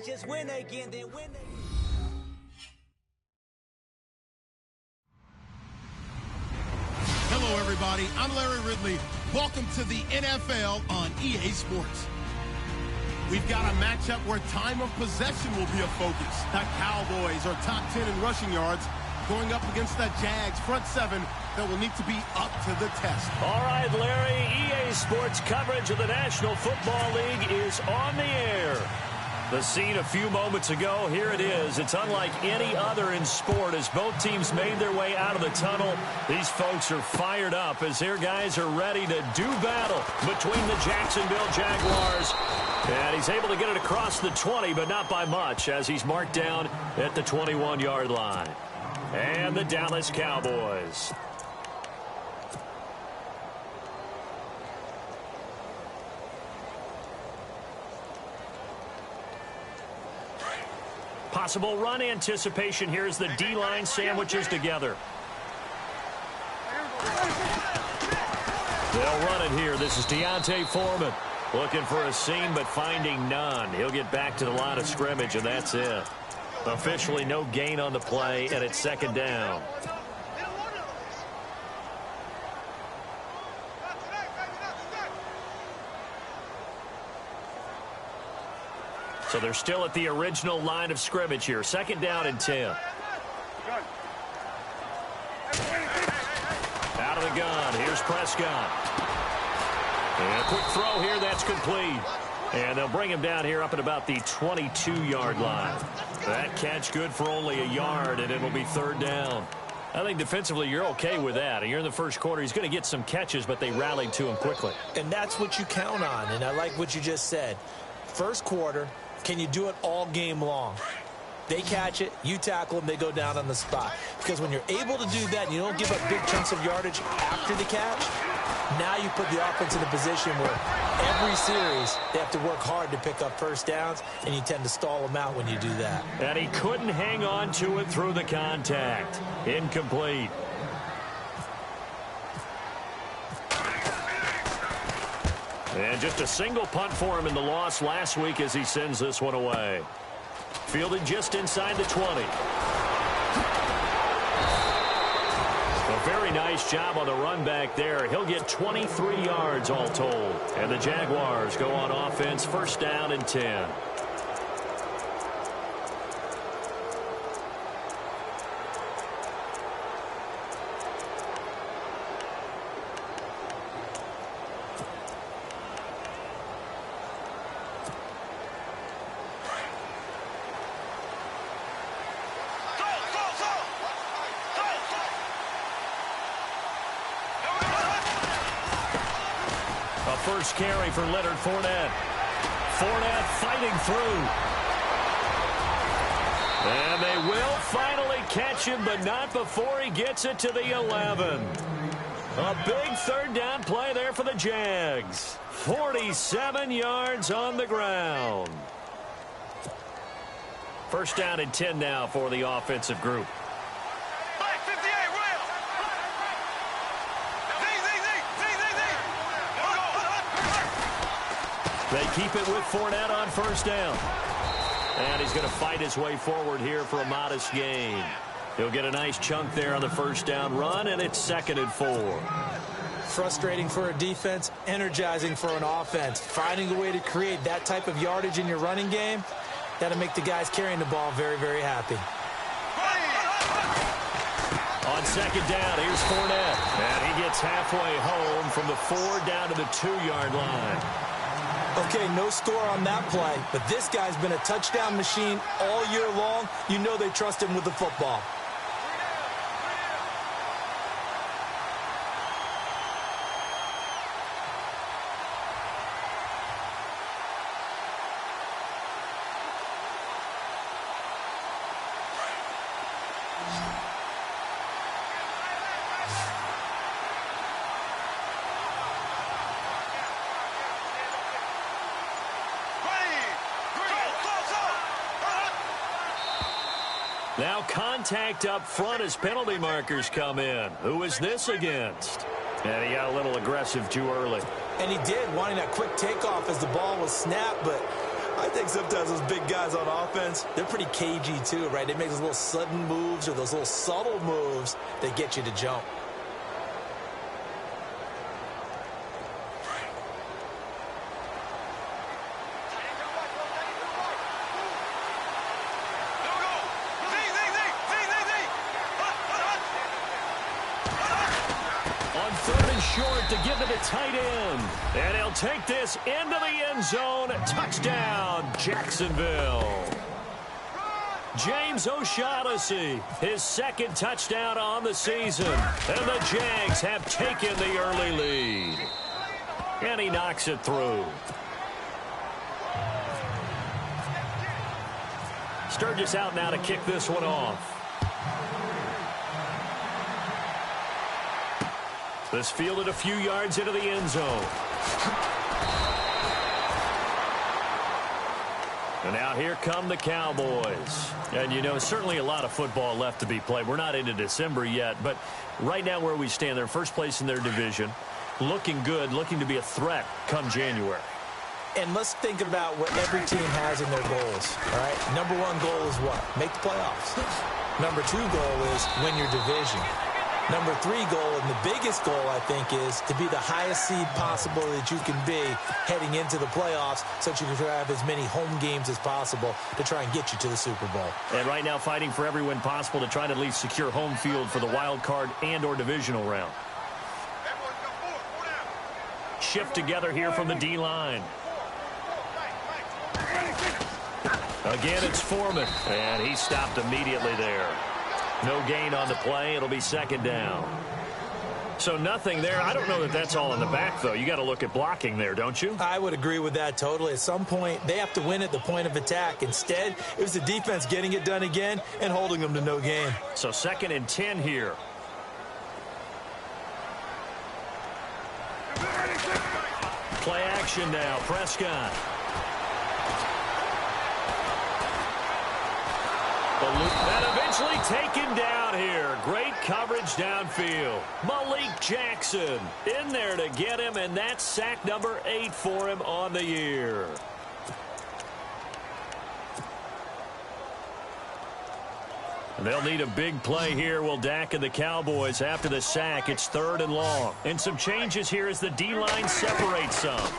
Let's just win again, then win again. Hello, everybody. I'm Larry Ridley. Welcome to the NFL on EA Sports. We've got a matchup where time of possession will be a focus. The Cowboys are top 10 in rushing yards, going up against the Jags front seven that will need to be up to the test. All right, Larry, EA Sports coverage of the National Football League is on the air. The scene a few moments ago, here it is. It's unlike any other in sport as both teams made their way out of the tunnel. These folks are fired up as their guys are ready to do battle between the Jacksonville Jaguars. And he's able to get it across the 20, but not by much as he's marked down at the 21-yard line. And the Dallas Cowboys. Possible run anticipation here as the D-line sandwiches together. They'll run it here. This is Deontay Foreman. Looking for a seam, but finding none. He'll get back to the line of scrimmage, and that's it. Officially no gain on the play, and it's second down. So they're still at the original line of scrimmage here. Second down and 10. Out of the gun. Here's Prescott. And a quick throw here. That's complete. And they'll bring him down here up at about the 22-yard line. That catch good for only a yard, and it'll be third down. I think defensively you're okay with that. And you're in the first quarter. He's going to get some catches, but they rallied to him quickly. And that's what you count on, and I like what you just said. First quarter, can you do it all game long? They catch it, you tackle them, they go down on the spot. Because when you're able to do that and you don't give up big chunks of yardage after the catch, now you put the offense in a position where every series they have to work hard to pick up first downs, and you tend to stall them out when you do that. And he couldn't hang on to it through the contact. Incomplete. And just a single punt for him in the loss last week as he sends this one away. Fielded just inside the 20. A very nice job on the run back there. He'll get 23 yards all told. And the Jaguars go on offense, first down and 10. First carry for Leonard Fournette. Fournette fighting through. And they will finally catch him, but not before he gets it to the 11. A big third down play there for the Jags. 47 yards on the ground. First down and 10 now for the offensive group. They keep it with Fournette on first down. And he's going to fight his way forward here for a modest gain. He'll get a nice chunk there on the first down run, and it's 2nd and 4. Frustrating for a defense, energizing for an offense. Finding a way to create that type of yardage in your running game, that'll make the guys carrying the ball very, very happy. On second down, here's Fournette. And he gets halfway home from the 4 down to the 2-yard line. Okay, no score on that play, but this guy's been a touchdown machine all year long. You know they trust him with the football. Now contact up front as penalty markers come in. Who is this against? And he got a little aggressive too early. And he did, wanting that quick takeoff as the ball was snapped, but I think sometimes those big guys on offense, they're pretty cagey too, right? They make those little sudden moves or those little subtle moves that get you to jump. Short to give to the tight end. And he'll take this into the end zone. Touchdown, Jacksonville. James O'Shaughnessy, his second touchdown on the season. And the Jags have taken the early lead. And he knocks it through. Sturgis out now to kick this one off. This fielded a few yards into the end zone. And now here come the Cowboys. And, you know, certainly a lot of football left to be played. We're not into December yet, but right now where we stand, they're first place in their division. Looking good, looking to be a threat come January. And let's think about what every team has in their goals, all right? Number one goal is what? Make the playoffs. Number two goal is win your division. Number three goal, and the biggest goal, I think, is to be the highest seed possible that you can be heading into the playoffs so that you can have as many home games as possible to try and get you to the Super Bowl. And right now fighting for every win possible to try to at least secure home field for the wild card and or divisional round. Shift together here from the D-line. Again, it's Foreman, and he stopped immediately there. No gain on the play. It'll be second down. So nothing there. I don't know that that's all in the back, though. You got to look at blocking there, don't you? I would agree with that totally. At some point, they have to win at the point of attack. Instead, it was the defense getting it done again and holding them to no gain. So 2nd and 10 here. Play action now. Prescott. And eventually taken down here. Great coverage downfield. Malik Jackson in there to get him, and that's sack number 8 for him on the year. And they'll need a big play here. Will Dak and the Cowboys after the sack. It's 3rd and long. And some changes here as the D-line separates some.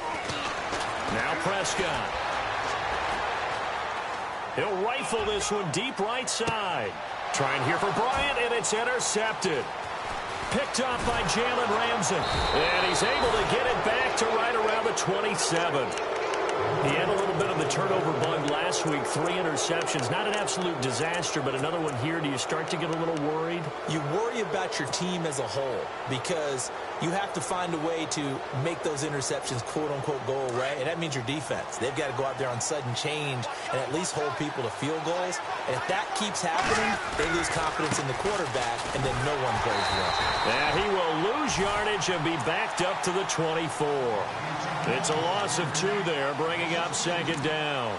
Now Prescott. He'll rifle this one deep right side. Trying here for Bryant, and it's intercepted. Picked off by Jalen Ramsey. And he's able to get it back to right around the 27. He had a little bit of the turnover bug last week. 3 interceptions. Not an absolute disaster, but another one here. Do you start to get a little worried? You worry about your team as a whole because you have to find a way to make those interceptions, quote-unquote, go away. And that means your defense. They've got to go out there on sudden change and at least hold people to field goals. And if that keeps happening, they lose confidence in the quarterback, and then no one plays well. And he will lose yardage and be backed up to the 24. It's a loss of 2 there, bringing up 2nd down.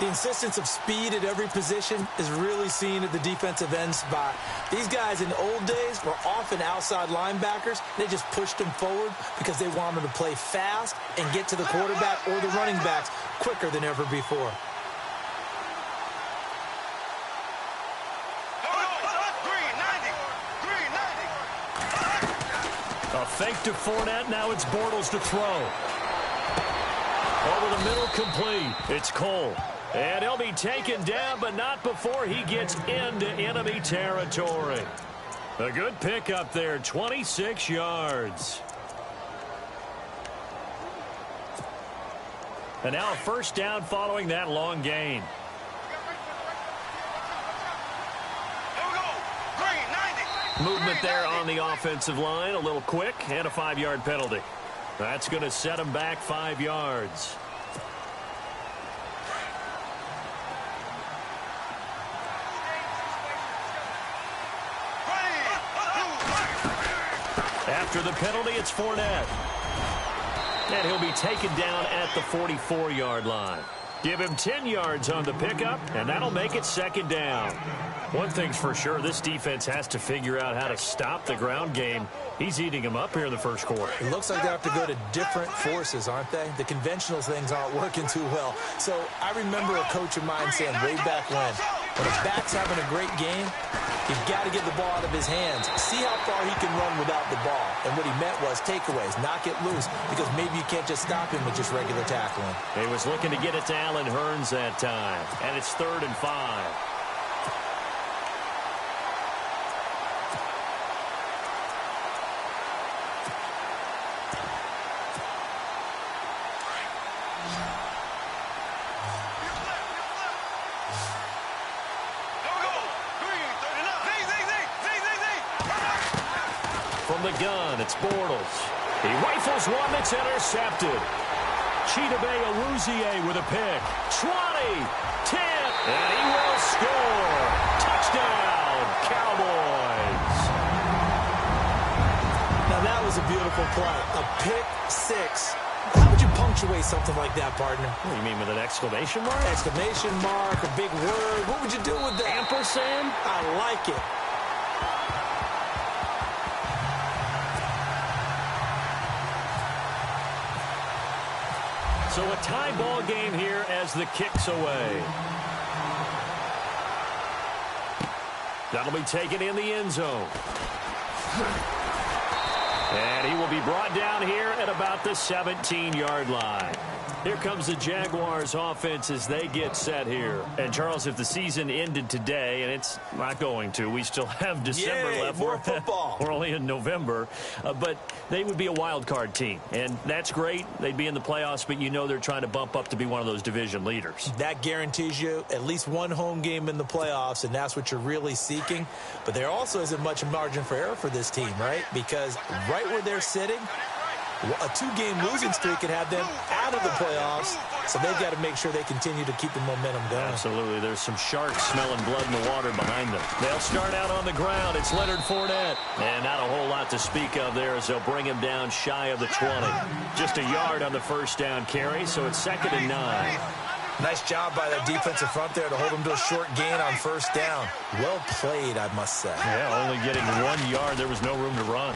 The insistence of speed at every position is really seen at the defensive end spot. These guys in the old days were often outside linebackers. They just pushed them forward because they wanted to play fast and get to the quarterback or the running backs quicker than ever before. A fake to Fournette. Now it's Bortles to throw. Over the middle, complete. It's Cole. And he'll be taken down, but not before he gets into enemy territory. A good pickup there, 26 yards. And now a first down following that long gain. Movement there on the offensive line, a little quick, and a 5-yard penalty. That's going to set him back 5 yards. After the penalty, it's Fournette. And he'll be taken down at the 44-yard line. Give him 10 yards on the pickup, and that'll make it second down. One thing's for sure, this defense has to figure out how to stop the ground game. He's eating them up here in the first quarter. It looks like they have to go to different forces, aren't they? The conventional things aren't working too well. So I remember a coach of mine saying way back when a back's having a great game, you've got to get the ball out of his hands. See how far he can run without the ball. And what he meant was takeaways, knock it loose, because maybe you can't just stop him with just regular tackling. He was looking to get it to Allen Hurns that time, and it's 3rd and 5. The gun, it's Bortles. He rifles one that's intercepted. Chidobe Awuzie with a pick. 20, 10, and he will score. Touchdown, Cowboys. Now that was a beautiful play. A pick six. How would you punctuate something like that, partner? What do you mean, with an exclamation mark? Exclamation mark, a big word. What would you do with that? Ampersand? I like it. So a tie ball game here as the kick's away. That'll be taken in the end zone. And he will be brought down here at about the 17-yard line. Here comes the Jaguars offense as they get set here. And, Charles, if the season ended today, and it's not going to, we still have December left. More football. We're only in November. But they would be a wild card team. And that's great. They'd be in the playoffs, but you know they're trying to bump up to be one of those division leaders. That guarantees you at least one home game in the playoffs, and that's what you're really seeking. But there also isn't much margin for error for this team, right? Because right where they're sitting, a 2-game losing streak could have them out of the playoffs, so they've got to make sure they continue to keep the momentum going. Absolutely. There's some sharks smelling blood in the water behind them. They'll start out on the ground. It's Leonard Fournette. And not a whole lot to speak of there as they'll bring him down shy of the 20. Just a yard on the first down carry, so it's 2nd and 9. Nice job by that defensive front there to hold him to a short gain on first down. Well played, I must say. Yeah, only getting 1 yard. There was no room to run.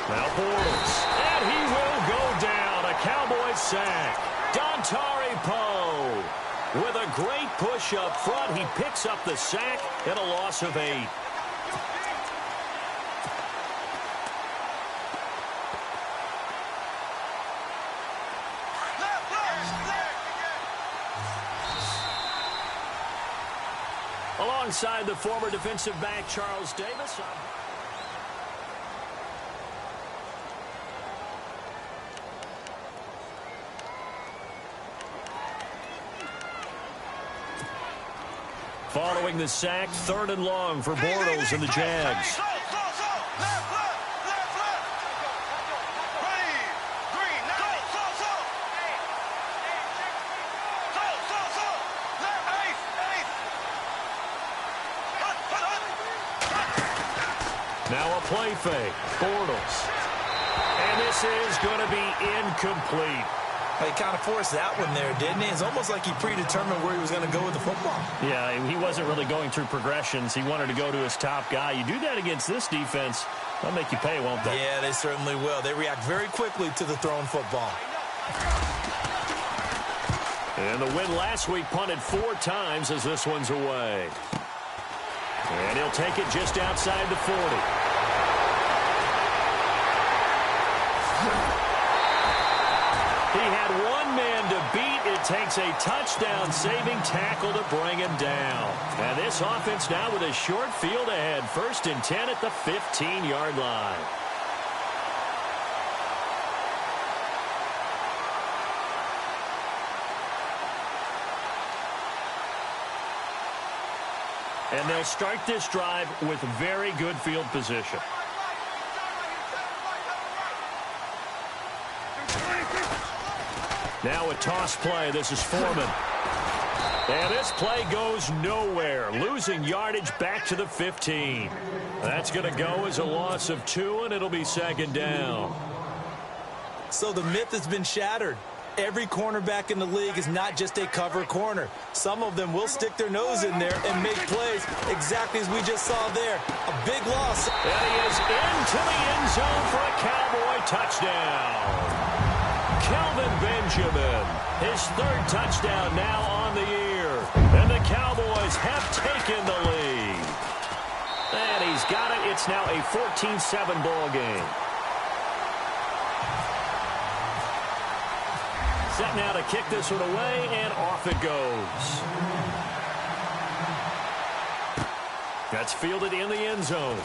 Now Bortles, and he will go down. A Cowboys sack. Dontari Poe with a great push up front. He picks up the sack and a loss of 8. Alongside the former defensive back Charles Davis. Following the sack, 3rd and long for Bortles and the Jags. Now a play fake. Bortles. And this is going to be incomplete. He kind of forced that one there, didn't he? It's almost like he predetermined where he was going to go with the football. Yeah, he wasn't really going through progressions. He wanted to go to his top guy. You do that against this defense, they'll make you pay, won't they? Yeah, they certainly will. They react very quickly to the thrown football. And the win last week punted 4 times as this one's away. And he'll take it just outside the 40. He had one man to beat. It takes a touchdown-saving tackle to bring him down. And this offense now with a short field ahead. 1st and 10 at the 15-yard line. And they'll start this drive with very good field position. Now a toss play. This is Foreman. And this play goes nowhere. Losing yardage back to the 15. That's going to go as a loss of 2, and it'll be 2nd down. So the myth has been shattered. Every cornerback in the league is not just a cover corner. Some of them will stick their nose in there and make plays exactly as we just saw there. A big loss. And he is into the end zone for a Cowboy touchdown. Kelvin Benjamin, his third touchdown now on the year. And the Cowboys have taken the lead. And he's got it. It's now a 14-7 ball game. Set now to kick this one away, and off it goes. That's fielded in the end zone.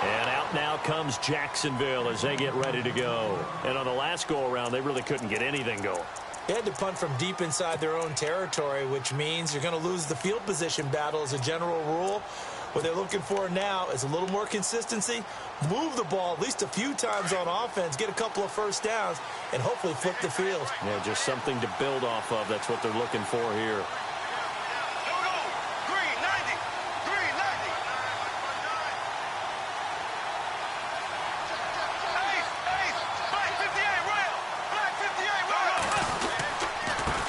And out now comes Jacksonville as they get ready to go. And on the last go-around, they really couldn't get anything going. They had to punt from deep inside their own territory, which means you're going to lose the field position battle as a general rule. What they're looking for now is a little more consistency, move the ball at least a few times on offense, get a couple of first downs, and hopefully flip the field. Yeah, just something to build off of. That's what they're looking for here.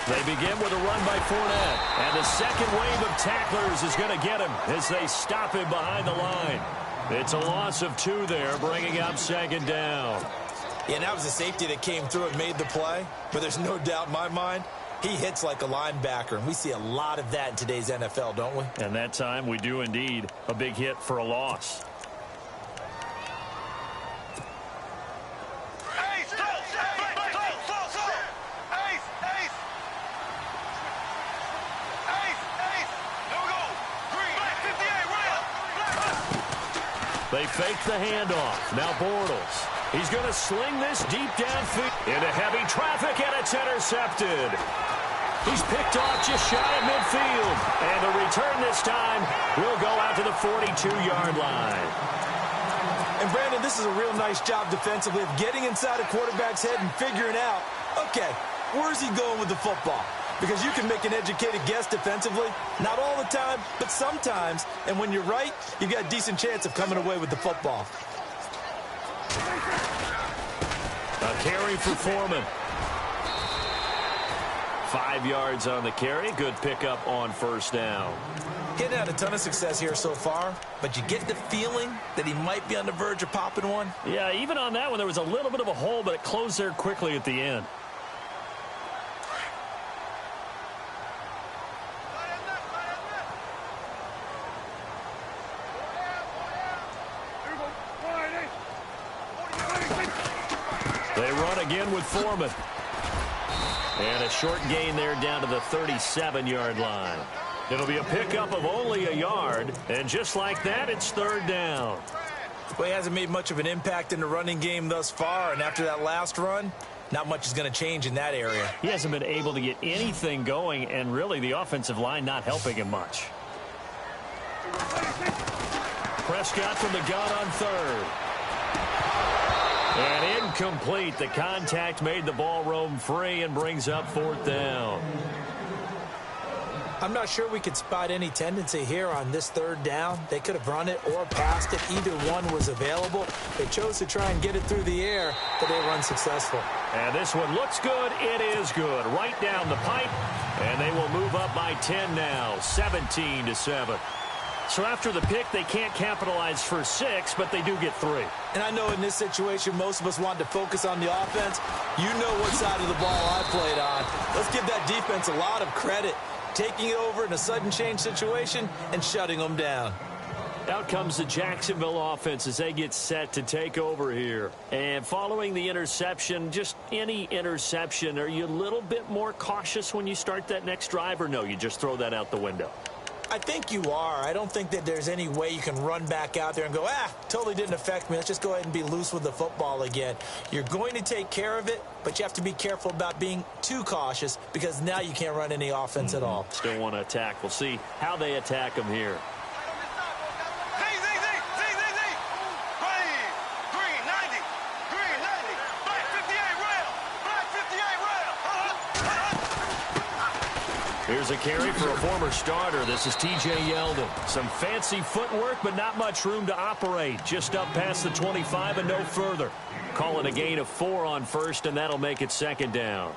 They begin with a run by Fournette. And the second wave of tacklers is going to get him as they stop him behind the line. It's a loss of 2 there, bringing up second down. Yeah, and that was a safety that came through and made the play. But there's no doubt in my mind, he hits like a linebacker. And we see a lot of that in today's NFL, don't we? And that time we do indeed. A big hit for a loss. They fake the handoff. Now Bortles. He's going to sling this deep downfield into heavy traffic, and it's intercepted. He's picked off just shy of midfield. And the return this time will go out to the 42-yard line. And, Brandon, this is a real nice job defensively of getting inside a quarterback's head and figuring out, okay, where's he going with the football? Because you can make an educated guess defensively. Not all the time, but sometimes. And when you're right, you've got a decent chance of coming away with the football. A carry for Foreman. 5 yards on the carry. Good pickup on first down. He hadn't had a ton of success here so far, but you get the feeling that he might be on the verge of popping one. Yeah, even on that one, there was a little bit of a hole, but it closed there quickly at the end. They run again with Foreman. And a short gain there down to the 37-yard line. It'll be a pickup of only a yard. And just like that, it's third down. Well, he hasn't made much of an impact in the running game thus far. And after that last run, not much is going to change in that area. He hasn't been able to get anything going. And really, the offensive line not helping him much. Prescott from the gun on third. And incomplete. The contact made the ball roam free and brings up fourth down. I'm not sure we could spot any tendency here on this third down. They could have run it or passed it. Either one was available. They chose to try and get it through the air, but they were unsuccessful. And this one looks good. It is good. Right down the pipe. And they will move up by 10 now, 17-7. So after the pick, they can't capitalize for 6, but they do get 3. And I know in this situation, most of us want to focus on the offense. You know what side of the ball I played on. Let's give that defense a lot of credit. Taking it over in a sudden change situation and shutting them down. Out comes the Jacksonville offense as they get set to take over here. And following the interception, just any interception, are you a little bit more cautious when you start that next drive, or no, you just throw that out the window? I think you are. I don't think that there's any way you can run back out there and go, totally didn't affect me. Let's just go ahead and be loose with the football again. You're going to take care of it, but you have to be careful about being too cautious because now you can't run any offense at all. Still want to attack. We'll see how they attack them here. Here's There's a carry for a former starter. This is T.J. Yeldon. Some fancy footwork, but not much room to operate. Just up past the 25 and no further. Call it a gain of 4 on first, and that'll make it second down.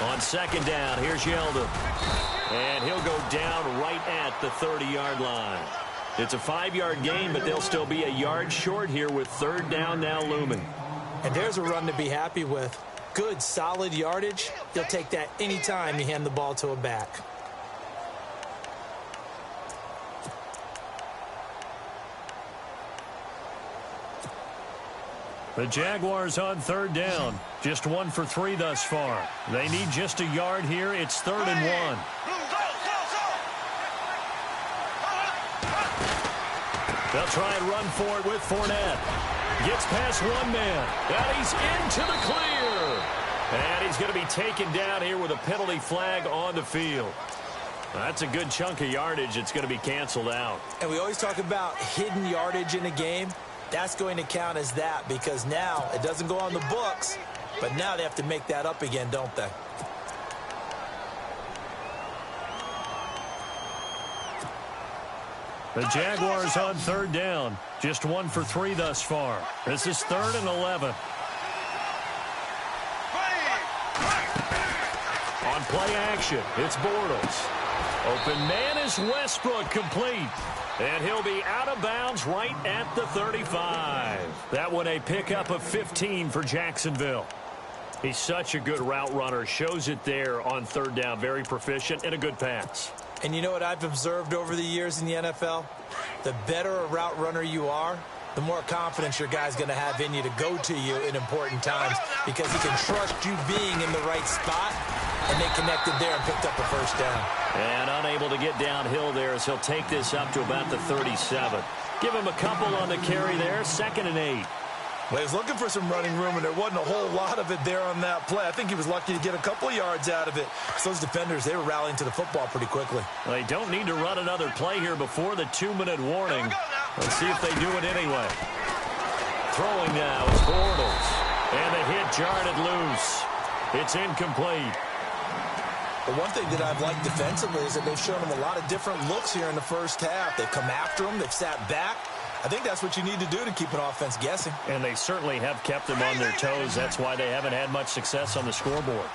On second down, here's Yeldon. And he'll go down right at the 30-yard line. It's a 5-yard gain, but they'll still be a yard short here with third down now looming. And there's a run to be happy with. Good, solid yardage. You'll take that anytime you hand the ball to a back. The Jaguars on third down. Just 1 for 3 thus far. They need just a yard here. It's 3rd and 1. They'll try and run for it with Fournette. Gets past one man. And he's into the clear. And he's going to be taken down here with a penalty flag on the field. That's a good chunk of yardage. It's going to be canceled out. And we always talk about hidden yardage in a game. That's going to count as that because now it doesn't go on the books, but now they have to make that up again, don't they? The Jaguars on third down. Just 1 for 3 thus far. This is 3rd and 11. On play action, it's Bortles. Open man is Westbrook, complete. And he'll be out of bounds right at the 35. That one a pickup of 15 for Jacksonville. He's such a good route runner. Shows it there on third down. Very proficient and a good pass. And you know what I've observed over the years in the NFL? The better a route runner you are, the more confidence your guy's going to have in you to go to you in important times because he can trust you being in the right spot, and they connected there and picked up a first down. And unable to get downhill there as he'll take this up to about the 37. Give him a couple on the carry there, 2nd and 8. Well, he was looking for some running room, and there wasn't a whole lot of it there on that play. I think he was lucky to get a couple of yards out of it. So those defenders, they were rallying to the football pretty quickly. They don't need to run another play here before the 2-minute warning. Let's see if they do it anyway. Throwing now is Bortles. And the hit jarred it loose. It's incomplete. But one thing that I've liked defensively is that they've shown him a lot of different looks here in the first half. They've come after him. They've sat back. I think that's what you need to do to keep an offense guessing. And they certainly have kept them on their toes. That's why they haven't had much success on the scoreboard.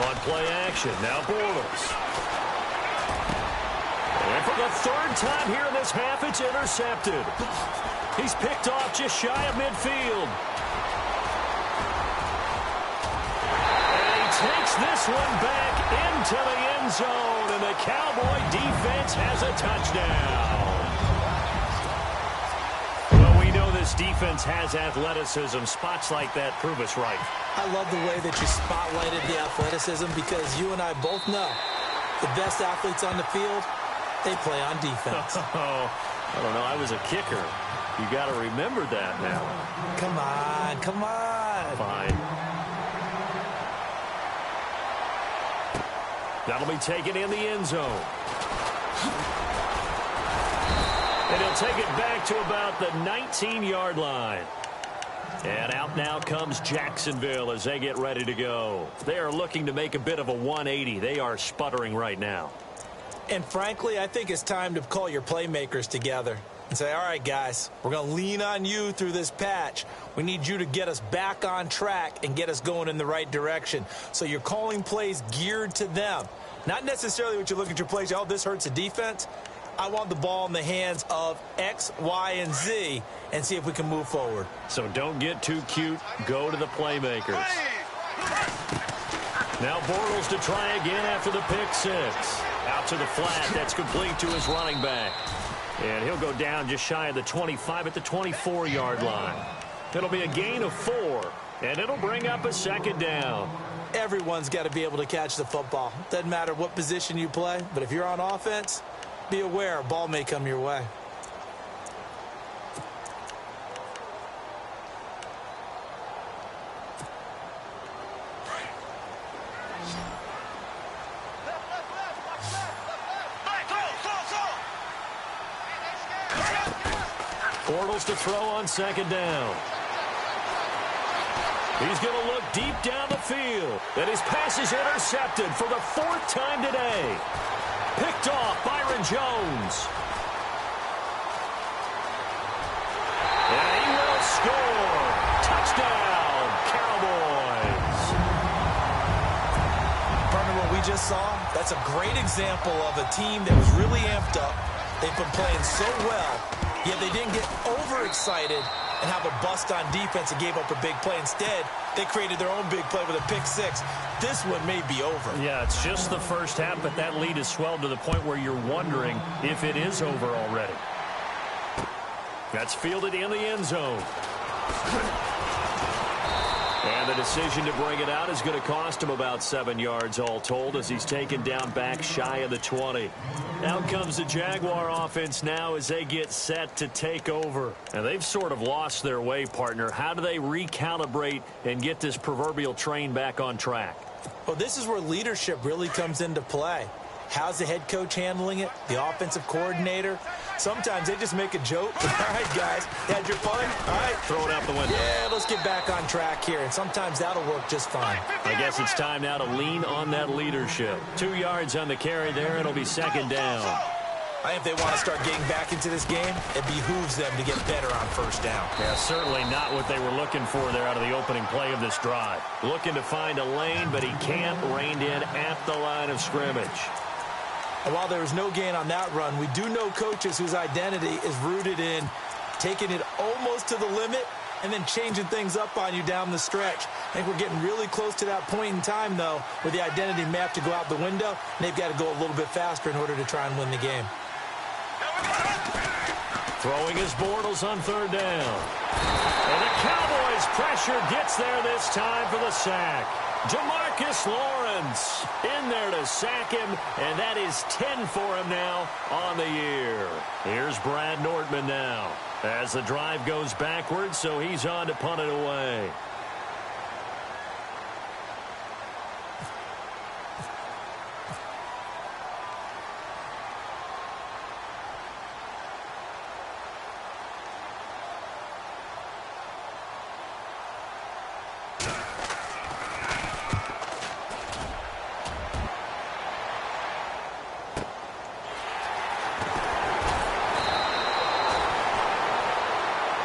On play action, now Bortles. And for the 3rd time here in this half, it's intercepted. He's picked off just shy of midfield. Takes this one back into the end zone, and the Cowboy defense has a touchdown. Well, we know this defense has athleticism. Spots like that prove us right. I love the way that you spotlighted the athleticism because you and I both know the best athletes on the field, they play on defense. Oh, I don't know. I was a kicker. You got to remember that now. Come on, come on. Fine. That'll be taken in the end zone. And he'll take it back to about the 19-yard line. And out now comes Jacksonville as they get ready to go. They are looking to make a bit of a 180. They are sputtering right now. And frankly, I think it's time to call your playmakers together and say, all right, guys, we're going to lean on you through this patch. We need you to get us back on track and get us going in the right direction. So you're calling plays geared to them. Not necessarily what you look at your plays, oh, this hurts the defense. I want the ball in the hands of X, Y, and Z and see if we can move forward. So don't get too cute. Go to the playmakers. Now Bortles to try again after the pick six. Out to the flat. That's complete to his running back. And he'll go down just shy of the 25 at the 24-yard line. It'll be a gain of 4, and it'll bring up a second down. Everyone's got to be able to catch the football. Doesn't matter what position you play, but if you're on offense, be aware a ball may come your way. Bortles to throw on second down. He's going to look deep down the field. And his pass is intercepted for the 4th time today. Picked off Byron Jones. And he will score. Touchdown, Cowboys. Partner, what we just saw, that's a great example of a team that was really amped up. They've been playing so well, yet they didn't get overexcited and have a bust on defense and gave up a big play. Instead, they created their own big play with a pick six. This one may be over. Yeah, it's just the first half, but that lead has swelled to the point where you're wondering if it is over already. That's fielded in the end zone. And the decision to bring it out is going to cost him about 7 yards all told as he's taken down back shy of the 20. Out comes the Jaguar offense now as they get set to take over. And they've sort of lost their way, partner. How do they recalibrate and get this proverbial train back on track? Well, this is where leadership really comes into play. How's the head coach handling it? The offensive coordinator? Sometimes they just make a joke. All right, guys, had your fun? All right. Throw it out the window. Yeah, let's get back on track here. And sometimes that'll work just fine. I guess it's time now to lean on that leadership. 2 yards on the carry there. It'll be second down. I think if they want to start getting back into this game, it behooves them to get better on first down. Yeah, certainly not what they were looking for there out of the opening play of this drive. Looking to find a lane, but he can't. Reined in at the line of scrimmage. And while there was no gain on that run, we do know coaches whose identity is rooted in taking it almost to the limit and then changing things up on you down the stretch. I think we're getting really close to that point in time, though, where the identity may have to go out the window, and they've got to go a little bit faster in order to try and win the game. Throwing his Bortles on third down. And the Cowboys pressure gets there this time for the sack. Jamarcus Lawrence in there to sack him, and that is 10 for him now on the year. Here's Brad Nortman now as the drive goes backwards, so he's on to punt it away.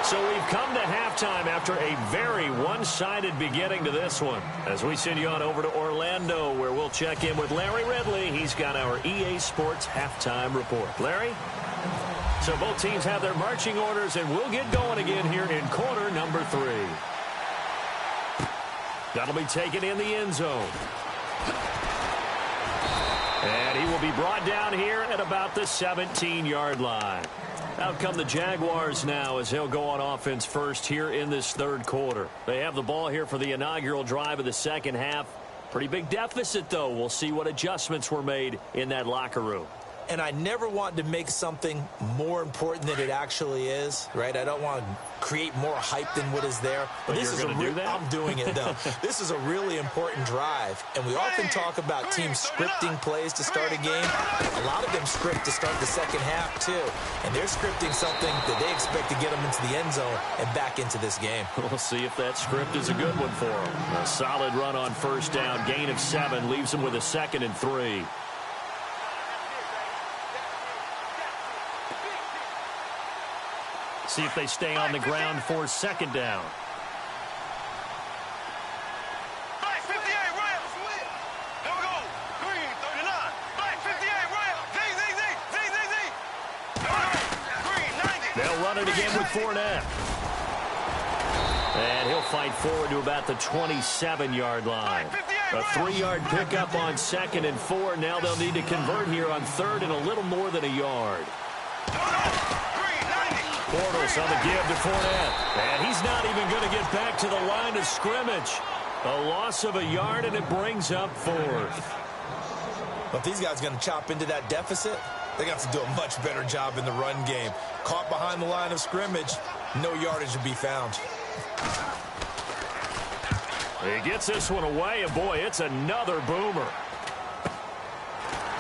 So we've come to halftime after a very one-sided beginning to this one. As we send you on over to Orlando, where we'll check in with Larry Ridley. He's got our EA Sports halftime report. Larry? So both teams have their marching orders, and we'll get going again here in quarter number 3. That'll be taken in the end zone. And he will be brought down here at about the 17-yard line. Out come the Jaguars now as they'll go on offense first here in this third quarter. They have the ball here for the inaugural drive of the second half. Pretty big deficit, though. We'll see what adjustments were made in that locker room. And I never want to make something more important than it actually is, right? I don't want to create more hype than what is there. But this is I'm doing it, though. This is a really important drive. And we often talk about teams scripting plays to start a game. A lot of them script to start the second half, too. And they're scripting something that they expect to get them into the end zone and back into this game. We'll see if that script is a good one for them. A solid run on first down. Gain of 7 leaves them with a 2nd and 3. See if they stay on the ground for second down. They'll run it again with Fournette. And he'll fight forward to about the 27-yard line. A 3-yard pickup on 2nd and 4. Now they'll need to convert here on 3rd and a little more than a yard. Bortles on the give to Fournette. And he's not even going to get back to the line of scrimmage. A loss of a yard, and it brings up fourth. But if these guys are going to chop into that deficit, they're going to have to do a much better job in the run game. Caught behind the line of scrimmage, no yardage to be found. He gets this one away, and boy, it's another boomer.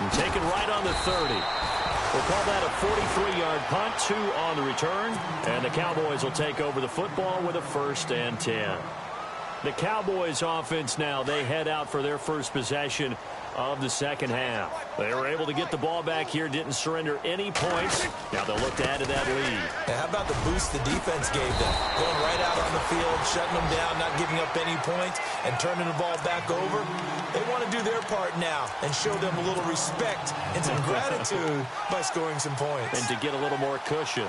And taken right on the 30. We'll call that a 43-yard punt, 2 on the return, and the Cowboys will take over the football with a 1st and 10. The Cowboys offense now, they head out for their first possession of the second half. They were able to get the ball back here, didn't surrender any points. Now they'll look to add to that lead. How about the boost the defense gave them? Going right out on the field, shutting them down, not giving up any points, and turning the ball back over. They want to do their part now and show them a little respect and some gratitude by scoring some points. And to get a little more cushion.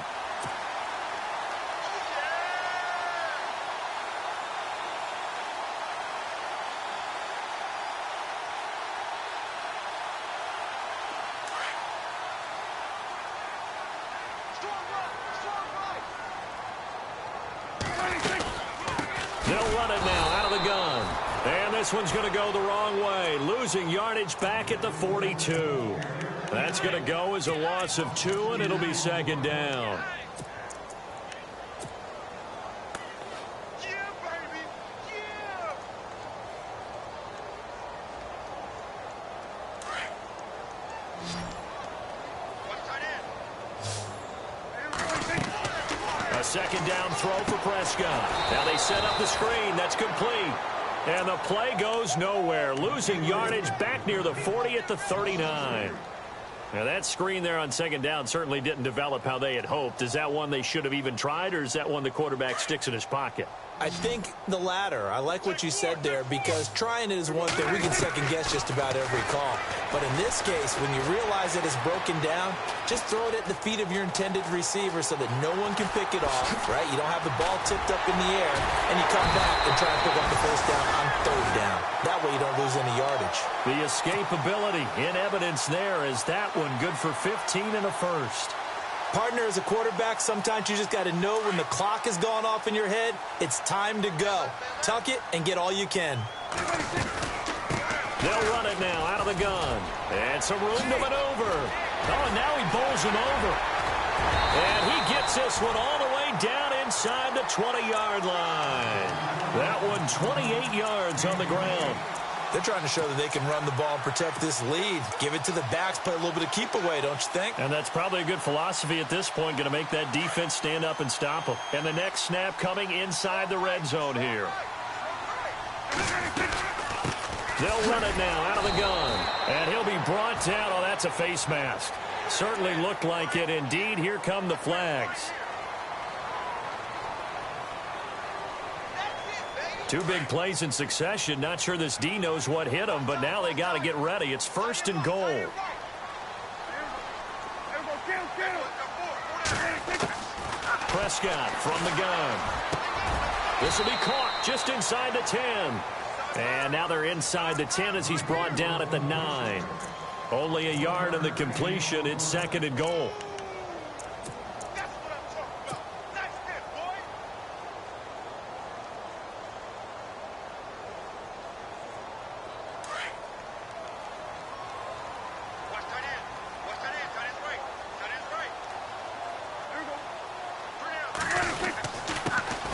This one's going to go the wrong way, losing yardage back at the 42. That's going to go as a loss of 2, and it'll be 2nd down. A 2nd down throw for Prescott. Now they set up the screen. That's complete. And the play goes nowhere, losing yardage back near the 40 at the 39. Now that screen there on 2nd down certainly didn't develop how they had hoped. Is that one they should have even tried, or is that one the quarterback sticks in his pocket? I think the latter. I like what you said there, because trying it is one thing. We can second guess just about every call. But in this case, when you realize that it's broken down, just throw it at the feet of your intended receiver so that no one can pick it off, right? You don't have the ball tipped up in the air, and you come back and try to pick up the 1st down on 3rd down. That way you don't lose any yardage. The escapability in evidence there is that one good for 15 and a 1st. Partner, as a quarterback, sometimes you just got to know when the clock has gone off in your head, it's time to go. Tuck it and get all you can. They'll run it now out of the gun. And some room to maneuver. Oh, and now he bowls him over. And he gets this one all the way down inside the 20-yard line. That one 28 yards on the ground. They're trying to show that they can run the ball and protect this lead. Give it to the backs, play a little bit of keep away, don't you think? And that's probably a good philosophy at this point, going to make that defense stand up and stop them. And the next snap coming inside the red zone here. They'll run it now out of the gun. And he'll be brought down. Oh, that's a face mask. Certainly looked like it. Indeed, here come the flags. 2 big plays in succession. Not sure this D knows what hit him, but now they got to get ready. It's 1st and goal. Prescott from the gun. This will be caught just inside the 10. And now they're inside the 10 as he's brought down at the 9. Only a yard in the completion. It's 2nd and goal.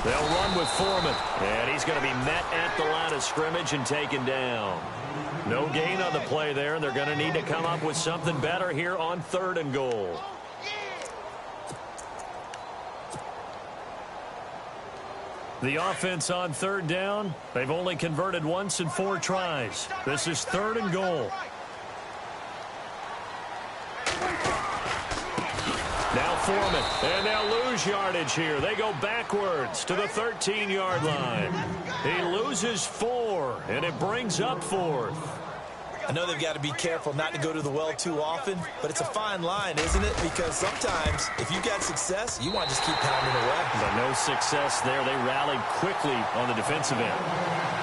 They'll run with Foreman, and he's going to be met at the line of scrimmage and taken down. No gain on the play there, and they're going to need to come up with something better here on 3rd and goal. The offense on 3rd down, they've only converted once in 4 tries. This is 3rd and goal. Now Foreman, and they'll lose yardage here. They go backwards to the 13-yard line. He loses 4, and it brings up 4th. I know they've got to be careful not to go to the well too often, but it's a fine line, isn't it? Because sometimes, if you've got success, you want to just keep pounding away. But no success there. They rallied quickly on the defensive end.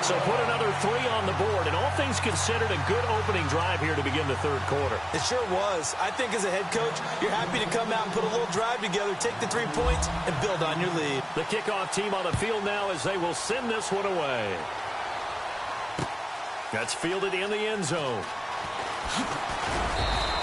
So put another 3 on the board, and all things considered, a good opening drive here to begin the 3rd quarter. It sure was. I think as a head coach, you're happy to come out and put a little drive together, take the 3 points, and build on your lead. The kickoff team on the field now as they will send this one away. That's fielded in the end zone.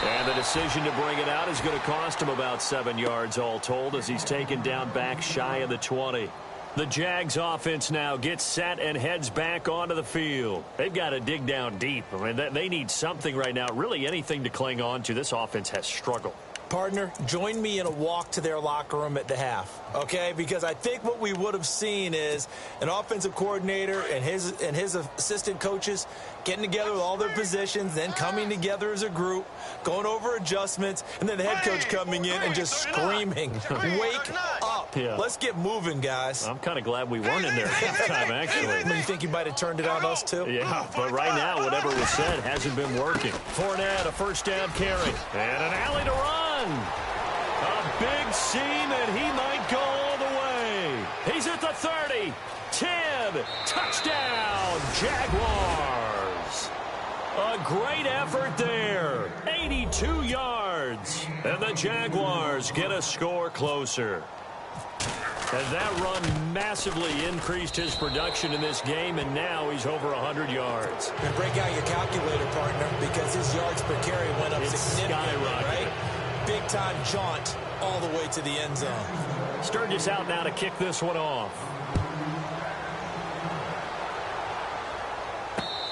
And the decision to bring it out is going to cost him about 7 yards all told as he's taken down back shy of the 20. The Jags offense now gets set and heads back onto the field. They've got to dig down deep. I mean, they need something right now, really anything to cling on to. This offense has struggled. Partner, join me in a walk to their locker room at the half, okay? Because I think what we would have seen is an offensive coordinator and his assistant coaches getting together with all their positions, then coming together as a group, going over adjustments, and then the head coach coming in and just screaming, wake up. Yeah. Let's get moving, guys. I'm kind of glad we weren't in there at halftime, actually. You think you might have turned it on us, too? Yeah, but right now, whatever was said hasn't been working. Fournette, a first down carry, and an alley to run. A big seam, and he might go all the way. He's at the 30, 10, touchdown, Jaguars. A great effort there, 82 yards, and the Jaguars get a score closer. And that run massively increased his production in this game, and now he's over 100 yards. And break out your calculator, partner, because his yards per carry went up significantly, right? Big-time jaunt all the way to the end zone. Sturgis out now to kick this one off.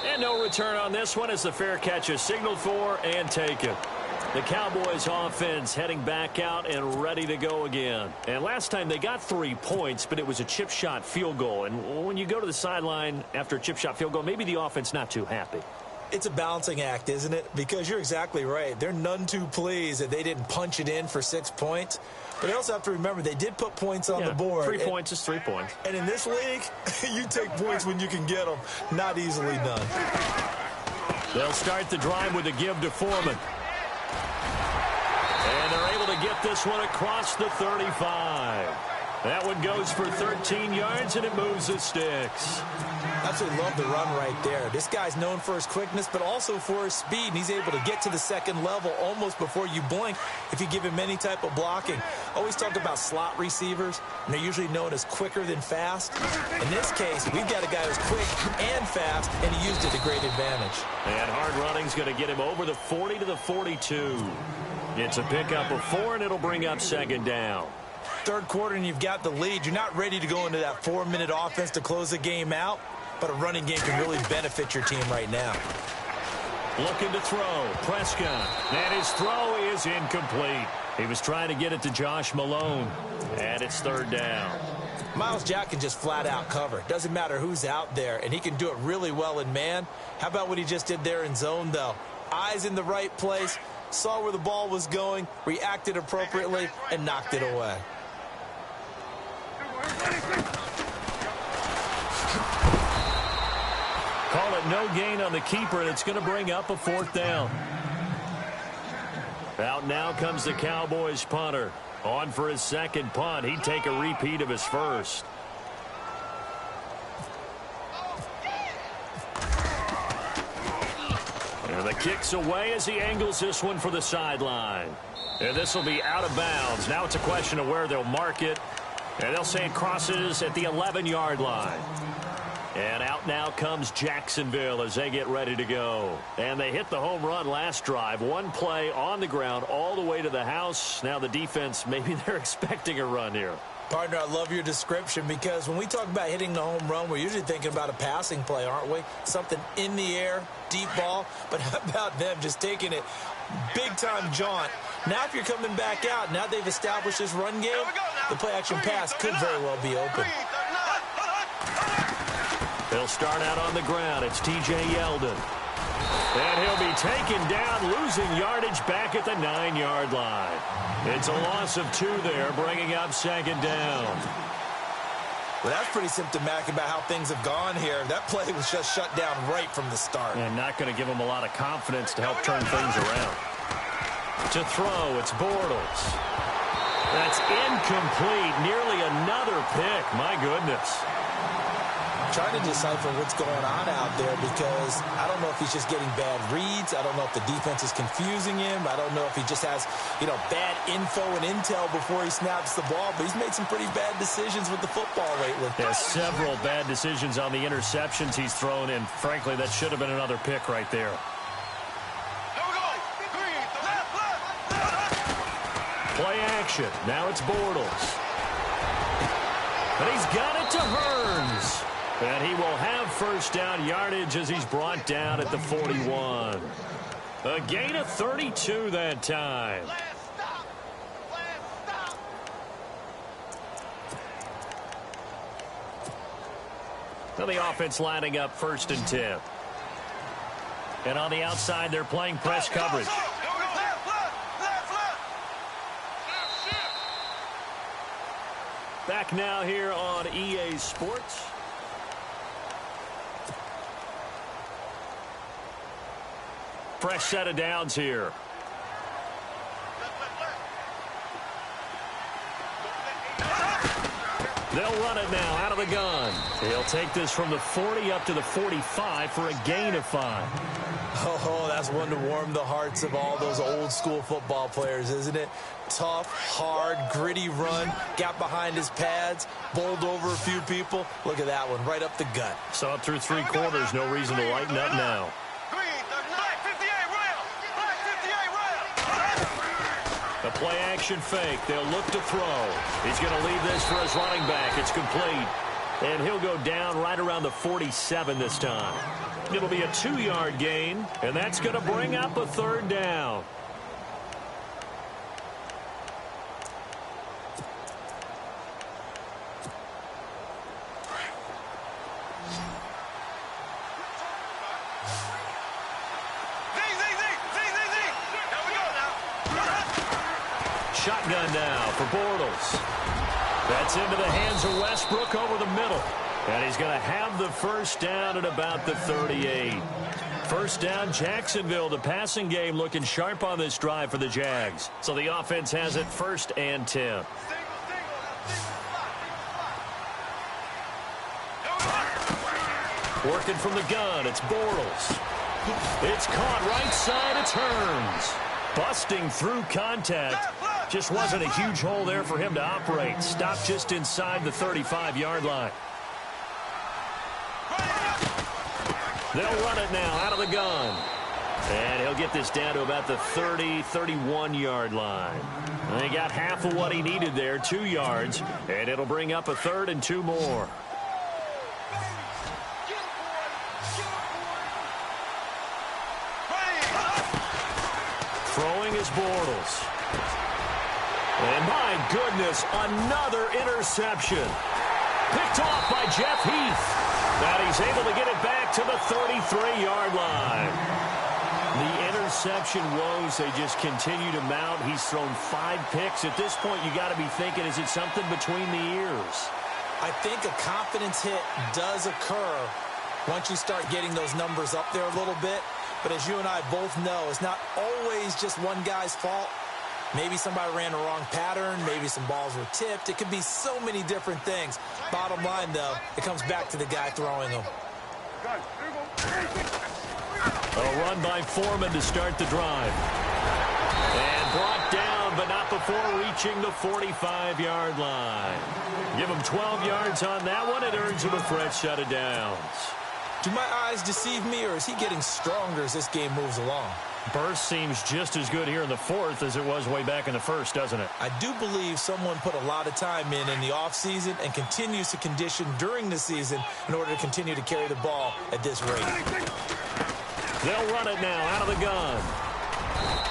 And no return on this one as the fair catch is signaled for and taken. The Cowboys offense heading back out and ready to go again. And last time they got 3 points, but it was a chip shot field goal. And when you go to the sideline after a chip shot field goal, maybe the offense not too happy. It's a balancing act, isn't it? Because you're exactly right. They're none too pleased that they didn't punch it in for 6 points. But they also have to remember they did put points on the board. 3 points is 3 points. And in this league, you take points when you can get them. Not easily done. They'll start the drive with a give to Foreman. And they're able to get this one across the 35. That one goes for 13 yards, and it moves the sticks. Absolutely love the run right there. This guy's known for his quickness, but also for his speed. And he's able to get to the second level almost before you blink if you give him any type of blocking. Always talk about slot receivers, and they're usually known as quicker than fast. In this case, we've got a guy who's quick and fast, and he used it to great advantage. And hard running's going to get him over the 40 to the 42. It's a pickup of 4, and it'll bring up second down. Third quarter, and you've got the lead. You're not ready to go into that 4-minute offense to close the game out, but a running game can really benefit your team right now. Looking to throw. Prescott. And his throw is incomplete. He was trying to get it to Josh Malone. And it's third down. Myles Jack can just flat out cover. Doesn't matter who's out there, and he can do it really well in man. How about what he just did there in zone, though? Eyes in the right place, saw where the ball was going, reacted appropriately, and knocked it away. Call it no gain on the keeper, and it's going to bring up a fourth down. Out now comes the Cowboys punter. On for his second punt. He'd take a repeat of his first. And the kick's away as he angles this one for the sideline. And this will be out of bounds. Now it's a question of where they'll mark it. And they'll say it crosses at the 11-yard line. And out now comes Jacksonville as they get ready to go. And they hit the home run last drive. One play on the ground all the way to the house. Now the defense, maybe they're expecting a run here. Partner, I love your description because when we talk about hitting the home run, we're usually thinking about a passing play, aren't we? Something in the air, deep ball. But how about them just taking it big-time jaunt? Now if you're coming back out, now they've established this run game, the play-action pass could very well be open. They'll start out on the ground. It's T.J. Yeldon. And he'll be taken down, losing yardage back at the 9-yard line. It's a loss of 2 there, bringing up second down. Well, that's pretty symptomatic about how things have gone here. That play was just shut down right from the start. And not going to give him a lot of confidence to help turn things around. To throw, it's Bortles. That's incomplete. Nearly another pick. My goodness. trying to decipher what's going on out there because I don't know if he's just getting bad reads. I don't know if the defense is confusing him. I don't know if he just has, bad info and intel before he snaps the ball. But he's made some pretty bad decisions with the football lately. Yeah, several bad decisions on the interceptions he's thrown in. Frankly, that should have been another pick right there. Play action. Now it's Bortles. And he's got it to Hearns. And he will have first down yardage as he's brought down at the 41. A gain of 32 that time. Now the offense lining up 1st and 10. And on the outside, they're playing press coverage. Back now here on EA Sports. Fresh set of downs here. They'll run it now out of the gun. He'll take this from the 40 up to the 45 for a gain of 5. Oh, that's one to warm the hearts of all those old school football players, isn't it? Tough, hard, gritty run, got behind his pads, bowled over a few people. Look at that one, right up the gut. So up through 3 quarters, no reason to lighten up now. A play action fake. They'll look to throw. He's going to leave this for his running back. It's complete. And he'll go down right around the 47 this time. It'll be a 2-yard gain, and that's going to bring up a 3rd down. Shotgun now for Bortles. That's into the hands of Westbrook over the middle. And he's going to have the first down at about the 38. First down, Jacksonville. The passing game looking sharp on this drive for the Jags. So the offense has it 1st and 10. Working from the gun, it's Bortles. It's caught right side, it's Hearns. Busting through contact. Just wasn't a huge hole there for him to operate. Stopped just inside the 35-yard line. They'll run it now out of the gun. And he'll get this down to about the 30, 31-yard line. And he got half of what he needed there, 2 yards. And it'll bring up a 3rd and 2 more. Throwing is Bortles. And my goodness, another interception. Picked off by Jeff Heath. And he's able to get it back to the 33-yard line. The interception woes, they just continue to mount. He's thrown 5 picks. At this point, you got to be thinking, is it something between the ears? I think a confidence hit does occur once you start getting those numbers up there a little bit. But as you and I both know, it's not always just one guy's fault. Maybe somebody ran the wrong pattern. Maybe some balls were tipped. It could be so many different things. Bottom line, though, it comes back to the guy throwing them. A run by Foreman to start the drive. And brought down, but not before reaching the 45-yard line. Give him 12 yards on that one. It earns him a fresh set of downs. Do my eyes deceive me, or is he getting stronger as this game moves along? Burst seems just as good here in the 4th as it was way back in the 1st, doesn't it? I do believe someone put a lot of time in the offseason and continues to condition during the season in order to continue to carry the ball at this rate. They'll run it now out of the gun.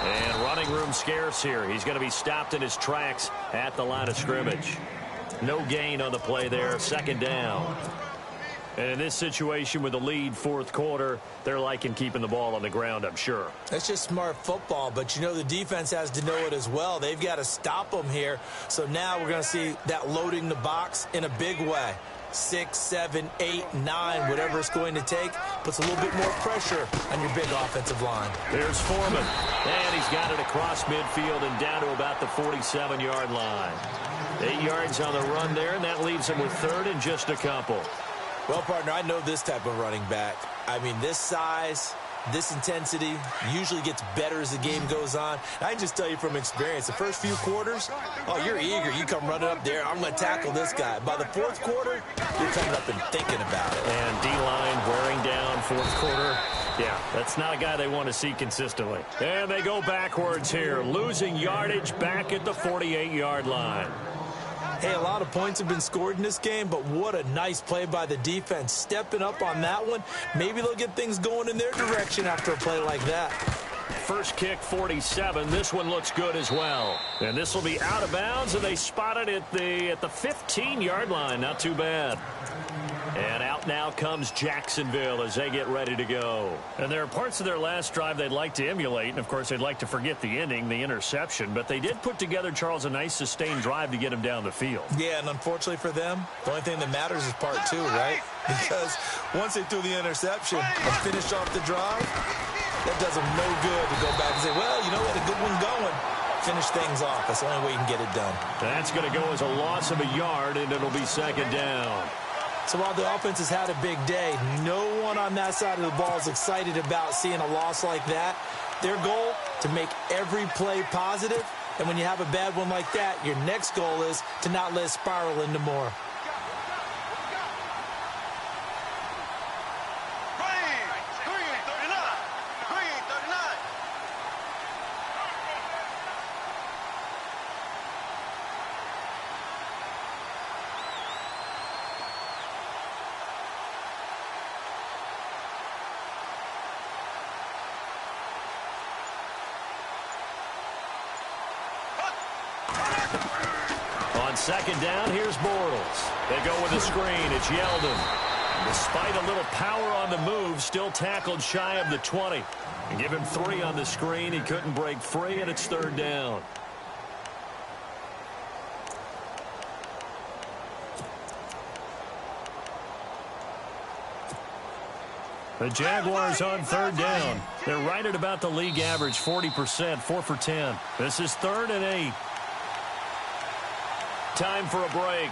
And running room scarce here. He's going to be stopped in his tracks at the line of scrimmage. No gain on the play there. 2nd down. And in this situation with the lead 4th quarter, they're liking keeping the ball on the ground, I'm sure. That's just smart football, but you know the defense has to know it as well. They've got to stop them here. So now we're going to see that loading the box in a big way. 6, 7, 8, 9, whatever it's going to take, puts a little bit more pressure on your big offensive line. There's Foreman, and he's got it across midfield and down to about the 47-yard line. 8 yards on the run there, and that leaves him with 3rd and just a couple. Well, partner, I know this type of running back. I mean, this size, this intensity usually gets better as the game goes on. I can just tell you from experience, the first few quarters, oh, you're eager. You come running up there, I'm going to tackle this guy. By the fourth quarter, you're coming up and thinking about it. And D-line wearing down fourth quarter. Yeah, that's not a guy they want to see consistently. And they go backwards here, losing yardage back at the 48-yard line. Hey, a lot of points have been scored in this game, but what a nice play by the defense. Stepping up on that one, maybe they'll get things going in their direction after a play like that. First kick, 47. This one looks good as well. And this will be out of bounds, and they spot it at the 15-yard line. Not too bad. And out now comes Jacksonville as they get ready to go. And there are parts of their last drive they'd like to emulate. And, of course, they'd like to forget the ending, the interception. But they did put together, Charles, a nice sustained drive to get him down the field. Yeah, and unfortunately for them, the only thing that matters is part two, right? Because once they threw the interception and finished off the drive, that does them no good to go back and say, well, you know, we had a good one going. Finish things off. That's the only way you can get it done. That's going to go as a loss of a yard, and it'll be second down. So while the offense has had a big day, no one on that side of the ball is excited about seeing a loss like that. Their goal, to make every play positive. And when you have a bad one like that, your next goal is to not let it spiral into more. On second down, here's Bortles. They go with a screen. It's Yeldon. Despite a little power on the move, still tackled shy of the 20. And give him 3 on the screen. He couldn't break free, and it's third down. The Jaguars on third down. They're right at about the league average, 40%, 4 for 10. This is 3rd and 8. Time for a break.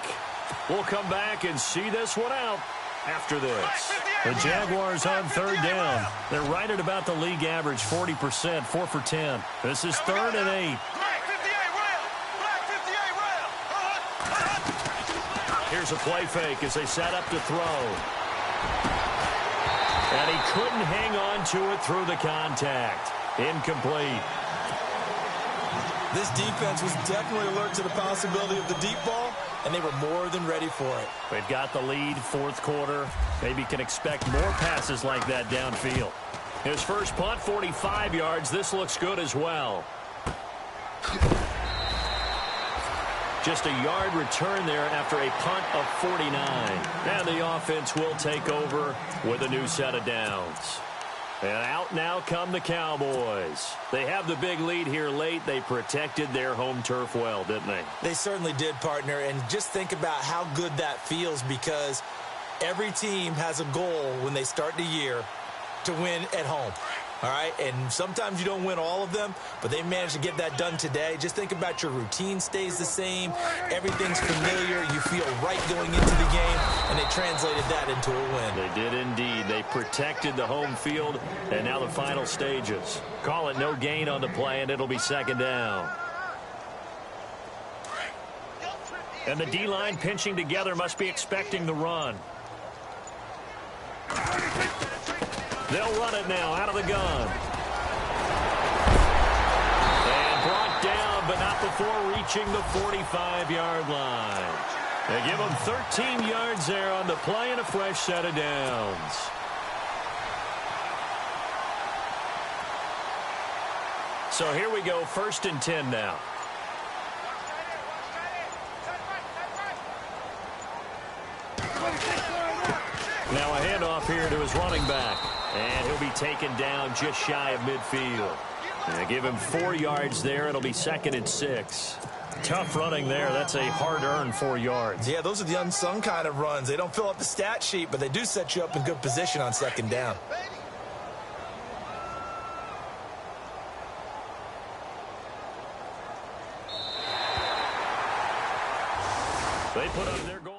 We'll come back and see this one out after this. The Jaguars on third down. They're right at about the league average, 40%, 4 for 10. This is 3rd and 8. Here's a play fake as they set up to throw. And he couldn't hang on to it through the contact. Incomplete. This defense was definitely alert to the possibility of the deep ball, and they were more than ready for it. They've got the lead, fourth quarter. Maybe can expect more passes like that downfield. His first punt, 45 yards. This looks good as well. Just a yard return there after a punt of 49. And the offense will take over with a new set of downs. And out now come the Cowboys. They have the big lead here late. They protected their home turf well, didn't they? They certainly did, partner. And just think about how good that feels, because every team has a goal when they start the year to win at home. All right, and sometimes you don't win all of them, but they managed to get that done today. Just think about your routine stays the same. Everything's familiar. You feel right going into the game, and they translated that into a win. They did indeed. They protected the home field, and now the final stages. Call it no gain on the play, and it'll be second down. And the D-line pinching together must be expecting the run. They'll run it now out of the gun. And brought down, but not before reaching the 45-yard line. They give them 13 yards there on the play and a fresh set of downs. So here we go, 1st and 10 now. Now a handoff here to his running back. And he'll be taken down just shy of midfield. And give him 4 yards there. It'll be 2nd and 6. Tough running there. That's a hard-earned 4 yards. Yeah, those are the unsung kind of runs. They don't fill up the stat sheet, but they do set you up in good position on 2nd down. They put up their goal.